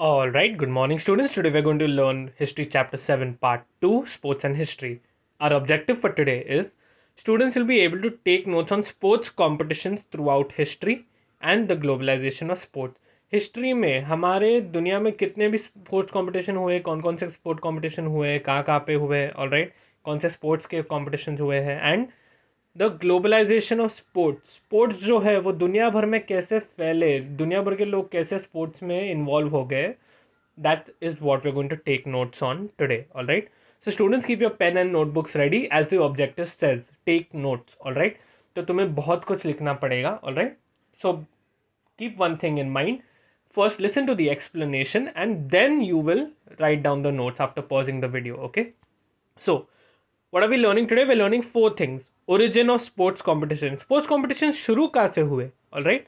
All right, good morning, students. Today we're going to learn History Chapter 7, Part 2, Sports and History. Our objective for today is students will be able to take notes on sports competitions throughout history and the globalization of sports. History में हमारे दुनिया में कितने भी sports competition हुए, कौन कौन से स्पोर्ट कंपटीशन हुए, कहाँ पे हुए, ऑलराइट, कौन से स्पोर्ट्स के कंपटीशन हुए हैं, and the globalization of sports. Sports जो है वो दुनिया भर में कैसे फैले, दुनिया भर के लोग कैसे स्पोर्ट्स में इन्वॉल्व हो गए, that is what we're going to take notes on today. All right, so students, keep your pen and notebooks ready as the objective says, take notes. All right, तो तुम्हें बहुत कुछ लिखना पड़ेगा. All right, so keep one thing in mind. First listen to the explanation and then you will write down the notes after pausing the video. Okay, so what are we learning today? We're learning four things. Origin of sports competition. Sports competition शुरू कहाँ से हुए? All right,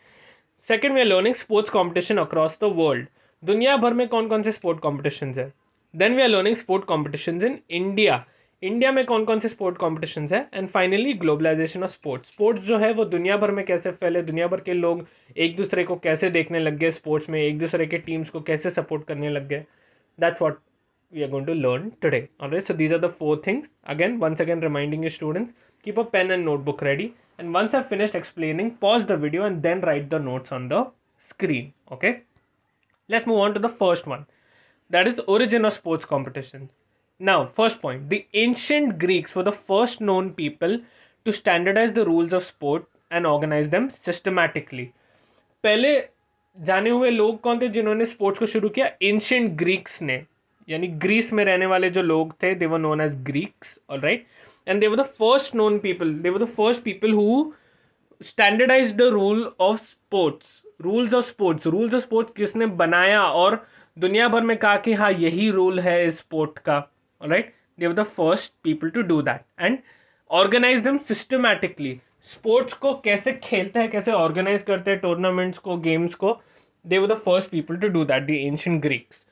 second we are learning sports competition across the world. दुनिया भर में कौन कौन से स्पोर्ट कॉम्पिटिशन है। Then we are learning sport competition in India. India में कौन कौन से स्पोर्ट कॉम्पिटिशन है। And finally globalization of sports. Sports जो है वो दुनिया भर में कैसे फैले, दुनिया भर के लोग एक दूसरे को कैसे देखने लग गए, स्पोर्ट्स में एक दूसरे के टीम्स को कैसे सपोर्ट करने लग गए। That's what we are going to learn today. Alright, so these are the four things. Once again reminding you students, keep a pen and notebook ready, and once I've finished explaining, pause the video and then write the notes on the screen. Okay, let's move on to the first one, that is origin of sports competition. Now, first point, the ancient Greeks were the first known people to standardize the rules of sport and organize them systematically. पहले जाने हुए लोग कौन थे जिन्होंने sports को शुरू किया? एंशिएंट ग्रीक्स ने, यानी ग्रीस में रहने वाले जो लोग थे, they were known as Greeks. Alright, and they were the first known people, they were the first people who standardize the rule of sports. Rules of sports, rules of sports किसने बनाया और दुनिया भर में कहा कि हाँ यही रूल है इस स्पोर्ट का. Alright, they were the first people to do that and organize them systematically. Sports को कैसे खेलते हैं, कैसे ऑर्गेनाइज करते हैं टूर्नामेंट्स को, गेम्स को, they were the first people to do that, the ancient Greeks.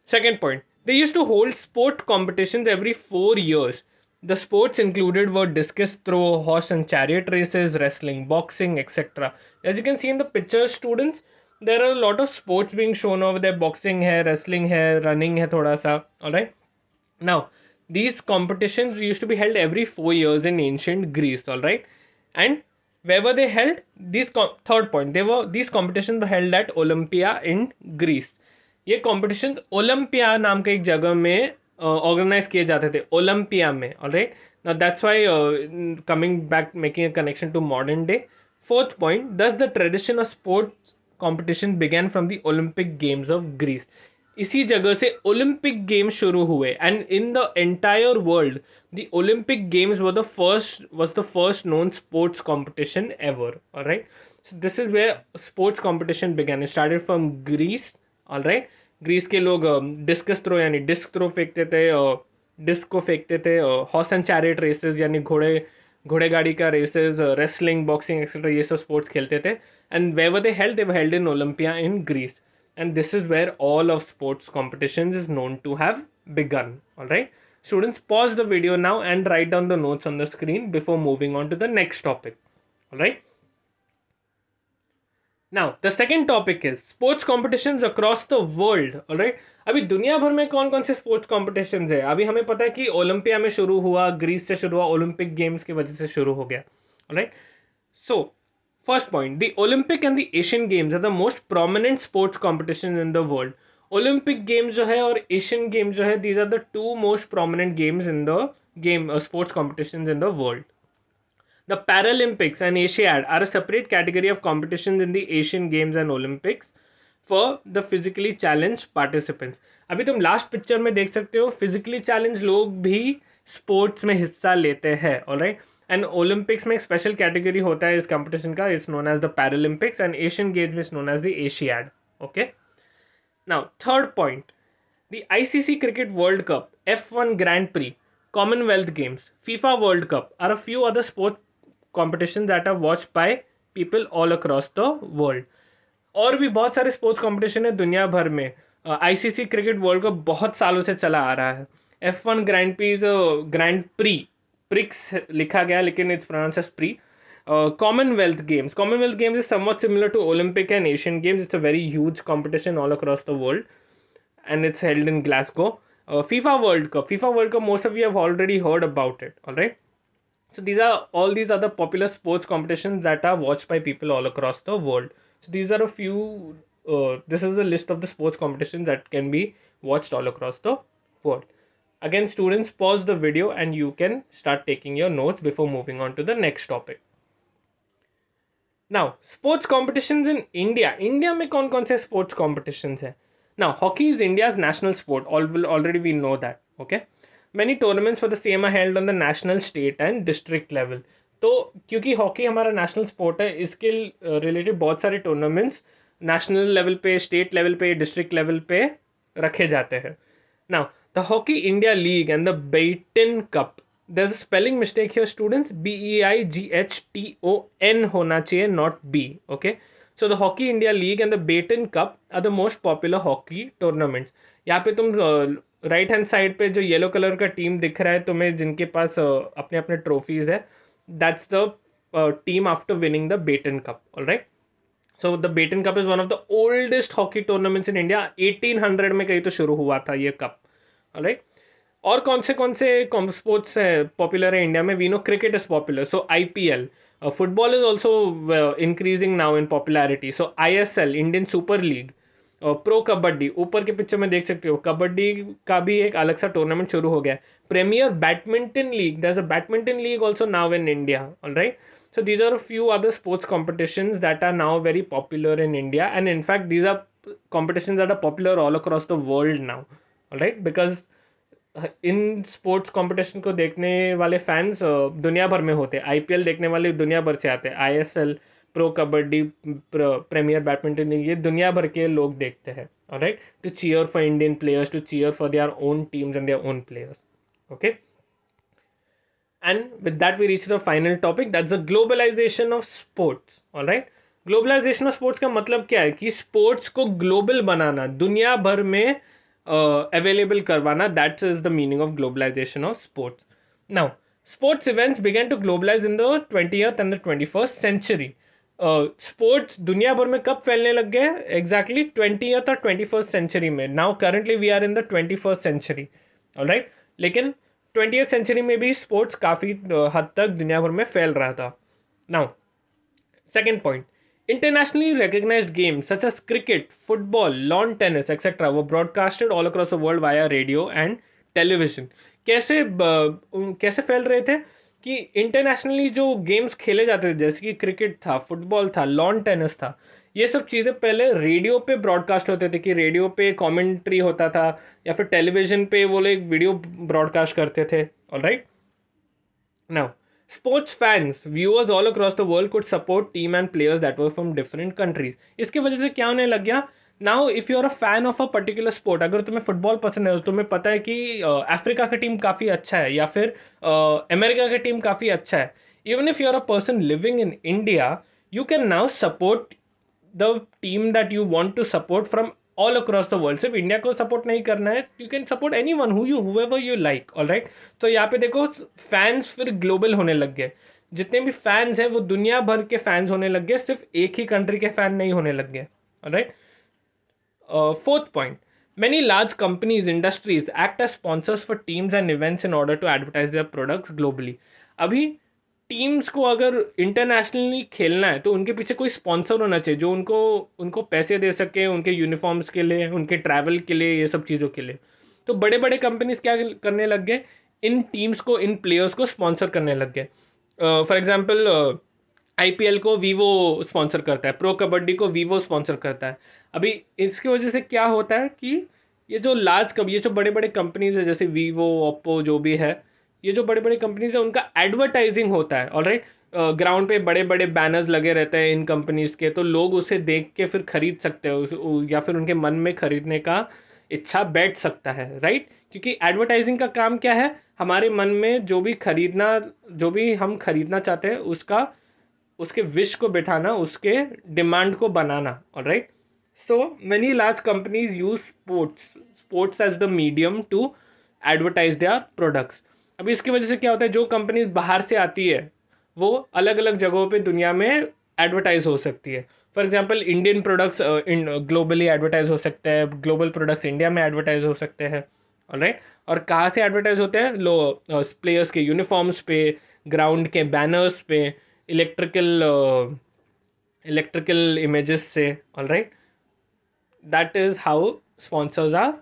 Second point, they used to hold sport competitions every 4 years. The sports included were discus throw, horse and chariot races, wrestling, boxing, etc. As you can see in the picture, students, there are a lot of sports being shown over there. Boxing hai, wrestling hai, running hai thoda sa. Alright, now these competitions used to be held every 4 years in ancient Greece. Alright, and where were they held? Third point, these competitions were held at Olympia in Greece. ये competitions Olympia नाम के एक जगह में organise किए जाते थे, Olympia में. Alright, now that's why coming back making a connection to modern day. Fourth point, thus the tradition of sports competition began from the Olympic Games of Greece. इसी जगह से ओलंपिक गेम्स शुरू हुए and in the entire world the Olympic Games was the first known sports competition ever. All right, so this is where sports competition began. It started from Greece. All right, Greece के लोग discus throw यानी disc throw फेंकते थे, disc को फेंकते थे, horse and chariot races यानी घोड़े गाड़ी का रेसेस, रेसलिंग, बॉक्सिंग एक्सेट्रा, ये सब स्पोर्ट्स खेलते थे. And where were they were held in Olympia in Greece. And this is where all of sports competitions is known to have begun. All right, students, pause the video now and write down the notes on the screen before moving on to the next topic. All right, now the second topic is sports competitions across the world. All right, अभी दुनिया भर में कौन कौन से sports competitions है. अभी हमें पता है कि ओलंपिया में शुरू हुआ, ग्रीस से शुरू हुआ, ओलंपिक गेम्स की वजह से शुरू हो गया. Alright, so first point, the Olympic and the Asian Games are the most prominent sports competitions in the world. Olympic Games जो है और Asian Games जो है, these are the two most prominent games in the sports competitions in the world. The Paralympics and Asiad are a separate category of competitions in the Asian Games and Olympics for the physically challenged participants. अभी तुम last picture में देख सकते हो, physically challenge लोग भी sports में हिस्सा लेते हैं. ऑलराइट, एंड ओलंपिक्स में एक स्पेशल कैटेगरी होता है इस कंपटीशन का, it's known as the Paralympics, and Asian Games is known as the Asiad. Okay, now third point, the ICC Cricket World Cup, F1 Grand Prix, Commonwealth Games, FIFA World Cup are a few other sports competitions that are watched by people all across the world. और भी बहुत सारे sports competition है दुनिया भर में. ICC Cricket World cup बहुत सालों से चला आ रहा है. F1 Grand Prix, Grand Prix, prix लिखा गया लेकिन it's pronounce as prix. Commonwealth Games is somewhat similar to Olympic and Asian Games. It's a very huge competition all across the world. and it's held in Glasgow. FIFA World Cup. FIFA World Cup, most of you have already heard about it, alright? So these are the popular sports competitions that are watched by people all across the world. So these are a few, this is a list of the sports competitions that can be watched all across the world. Again, students, pause the video and you can start taking your notes before moving on to the next topic. Now, sports competitions in India. India में कौन कौन से sports competitions हैं? Now, hockey is India's national sport. Already we know that. Okay. Many tournaments for the same are held on the national, state and district level. तो क्योंकि hockey हमारा national sport है, इसके रिलेटेड बहुत सारे tournaments national level पे, state level पे, district level पे रखे जाते हैं. Now, the Hockey India League and the Beighton Cup. There's a spelling mistake here, students. Beighton होना चाहिए, not B. Okay. So the Hockey India League and the Beighton Cup are the most popular hockey tournaments. यहाँ पे तुम right hand side पे जो yellow colour का team दिख रहा है तुम्हें, जिनके पास अपने अपने ट्रॉफीज है, that's the team after winning the Beighton Cup. Alright. So the Beighton Cup is one of the oldest hockey tournaments in India. 1800 में कहीं तो शुरू हुआ था ये कप. Alright. और कौन से स्पोर्ट्स पॉपुलर है इंडिया में? We know cricket is popular, so IPL. Football is also increasing now in popularity, so ISL, Indian Super League. Pro kabaddi, ऊपर के पिक्चर में देख सकते हो, कबड्डी का भी एक अलग सा टूर्नामेंट शुरू हो गया. Premier Badminton League, there is a badminton league also now in India. Alright. So these are a few other sports competitions that are now very popular in India, and in fact these are competitions that are popular all across the world now. All right, because in sports competition को देखने वाले fans दुनिया भर में होते हैं. IPL देखने वाले दुनिया भर से आते हैं. ISL, pro kabaddi, premier badminton, ये दुनिया भर के लोग देखते हैं. Alright, to cheer for Indian players, to cheer for their own teams and their own players. Okay. And with that we reach the final topic, that's the globalization of sports. All right, globalization of sports का मतलब क्या है? कि sports को global बनाना, दुनिया भर में available करवाना. That is the meaning of globalization of sports. Now, sports events began to globalize in the 20th and the 21st century. Sports दुनिया भर में कब फैलने लग गए? एग्जैक्टली 20th और 21st सेंचुरी में. Now currently we are in the 21st century. Alright, लेकिन 20th सेंचुरी में भी स्पोर्ट्स काफी हद तक दुनिया भर में फैल रहा था. Now, second point, internationally recognized games such as cricket, football, lawn tennis, etc. were broadcasted all across the world via radio and television. कैसे फैल रहे थे? कि इंटरनेशनली जो गेम्स खेले जाते थे, जैसे कि क्रिकेट था, फुटबॉल था, लॉन टेनिस था, ये सब चीज़ें पहले रेडियो पे ब्रॉडकास्ट होते थे. कि रेडियो पे कमेंट्री होता था, या फिर टेलीविजन पे वो लोग वीडियो ब्रॉडकास्ट करते थे. Alright. Now, sports fans, viewers all across the world could support team and players that were from different countries. इसकी वजह से क्या होने लग गया? Now, if you are a fan of a particular sport, अगर तुम्हें फुटबॉल पसंद है, तो तुम्हें पता है कि अफ्रीका का टीम काफ़ी अच्छा है, या फिर अमेरिका का टीम काफ़ी अच्छा है. Even if you are a person living in India, you can now support the team that you want to support from all across the world. सिर्फ इंडिया को सपोर्ट नहीं करना है, you can support anyone whoever you like. all right. तो यहाँ पे देखो, fans फिर ग्लोबल होने लग गए. जितने भी फैंस हैं वो दुनिया भर के फैंस होने लग गए, सिर्फ एक ही कंट्री के फैन नहीं होने लग गए. Alright. Fourth point, many large companies, industries act as sponsors for teams and events in order to advertise their products globally. अभी टीम्स को अगर इंटरनेशनली खेलना है तो उनके पीछे कोई स्पॉन्सर होना चाहिए जो उनको पैसे दे सके, उनके यूनिफॉर्म्स के लिए, उनके ट्रैवल के लिए, ये सब चीज़ों के लिए. तो बड़े बड़े कंपनीज क्या करने लग गए? इन टीम्स को, इन प्लेयर्स को स्पॉन्सर करने लग गए. फॉर एग्जाम्पल, IPL को वीवो स्पॉन्सर करता है, प्रो कबड्डी को वीवो स्पॉन्सर करता है. अभी इसकी वजह से क्या होता है कि ये जो बड़े बड़े कंपनीज है, जैसे वीवो, ओप्पो, जो भी है, ये जो बड़े बड़े कंपनीज है, उनका एडवर्टाइजिंग होता है. ऑलराइट. ग्राउंड पे बड़े बड़े बैनर्स लगे रहते हैं इन कंपनीज के, तो लोग उसे देख के फिर खरीद सकते हो, या फिर उनके मन में खरीदने का इच्छा बैठ सकता है. राइट. क्योंकि एडवर्टाइजिंग का काम क्या है? हमारे मन में जो भी हम खरीदना चाहते हैं उसके विश को बिठाना, उसके डिमांड को बनाना. Alright. So many large companies use sports as the medium to advertise their products. अभी इसकी वजह से क्या होता है? जो कंपनीज बाहर से आती है वो अलग अलग जगहों पे दुनिया में एडवर्टाइज हो सकती है. For example Indian products globally advertise हो सकते हैं, ग्लोबल प्रोडक्ट्स इंडिया में एडवर्टाइज हो सकते हैं, ऑलराइट। और कहाँ से एडवर्टाइज होते हैं? प्लेयर्स के यूनिफॉर्म्स पे, ग्राउंड के बैनर्स पे, इलेक्ट्रिकल इलेक्ट्रिकल इमेजेस से, alright. That is how sponsors are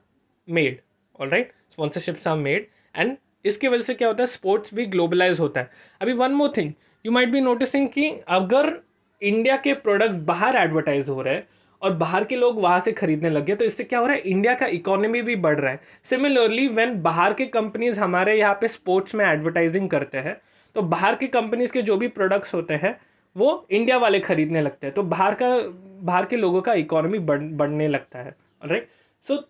made, alright, sponsorships are made. And इसकी वजह से क्या होता है? स्पोर्ट्स भी ग्लोबलाइज होता है। अभी one more thing you might be noticing कि अगर इंडिया के प्रोडक्ट बाहर एडवर्टाइज हो रहे हैं और बाहर के लोग वहां से खरीदने लग गए, तो इससे क्या हो रहा है? इंडिया का इकोनॉमी भी बढ़ रहा है। सिमिलरली व्हेन बाहर के कंपनीज हमारे यहाँ पे स्पोर्ट्स में एडवर्टाइजिंग करते हैं, तो बाहर की कंपनीज के जो भी प्रोडक्ट्स होते हैं वो इंडिया वाले खरीदने लगते हैं, तो बाहर के लोगों का इकोनॉमी बढ़ने लगता है, right. So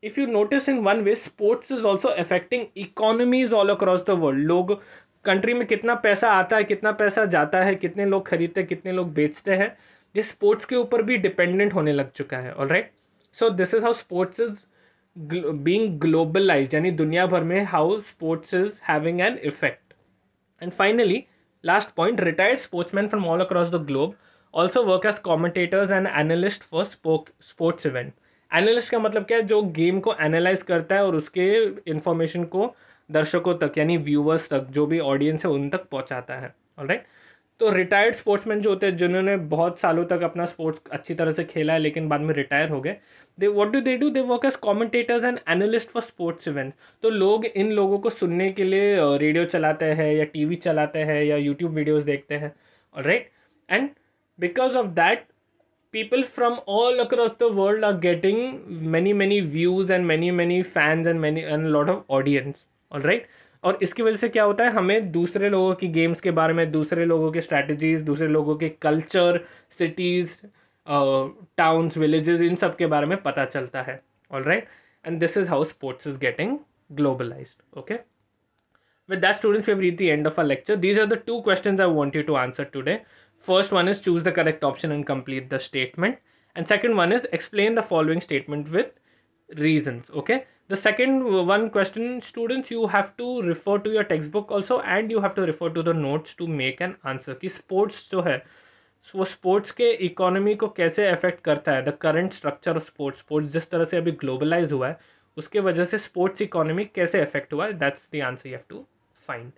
if you notice in one way, sports is also affecting economies all across the world. लोग कंट्री में कितना पैसा आता है, कितना पैसा जाता है, कितने लोग खरीदते हैं, कितने लोग बेचते हैं, ये स्पोर्ट्स के ऊपर भी डिपेंडेंट होने लग चुका है, alright. So this is how sports is being globalised, यानी दुनिया भर में how sports is having an effect. And finally, last point, retired sportsmen from all across the globe also work as commentators and analysts for sports event. Analyst का मतलब क्या है? जो game को एनालाइज करता है और उसके इंफॉर्मेशन को दर्शकों तक, यानी व्यूअर्स तक, जो भी ऑडियंस है उन तक पहुंचाता है, ऑलराइट। तो रिटायर्ड स्पोर्ट्समैन जो होते हैं, जिन्होंने बहुत सालों तक अपना स्पोर्ट्स अच्छी तरह से खेला है लेकिन बाद में रिटायर हो गए, they what do they do? They work as commentators and analyst for sports events. तो लोग इन लोगों को सुनने के लिए रेडियो चलाते हैं या टीवी चलाते हैं या यूट्यूब वीडियोस देखते हैं, alright. And because of that, people from all across the world are getting many views and many fans and a lot of audience, all right। और इसकी वजह से क्या होता है? हमें दूसरे लोगों की गेम्स के बारे में, दूसरे लोगों के स्ट्रैटेजीज, दूसरे लोगों के कल्चर, सिटीज, टाउन्स, विलेजेस, इन सब के बारे में पता चलता है, all right. And this is how sports is getting globalised, okay. With that, students, we have reached the end of our lecture. These are the two questions I want you to answer today. First one is choose the correct option and complete the statement. And second one is explain the following statement with reasons. Okay. The second one question, students, you have to refer to your textbook also, and you have to refer to the notes to make an answer. कि sports जो है वो sports के economy को कैसे affect करता है, the current structure of sports, sports जिस तरह से अभी ग्लोबलाइज हुआ है उसके वजह से स्पोर्ट्स इकोनॉमी कैसे अफेक्ट हुआ है, that's the answer you have to find,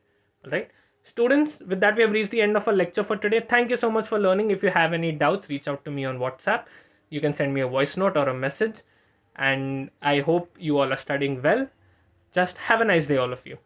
right? Students, with that we have reached the end of our lecture for today. Thank you so much for learning. If you have any doubts, reach out to me on WhatsApp. You can send me a voice note or a message, and I hope you all are studying well. Just have a nice day, all of you.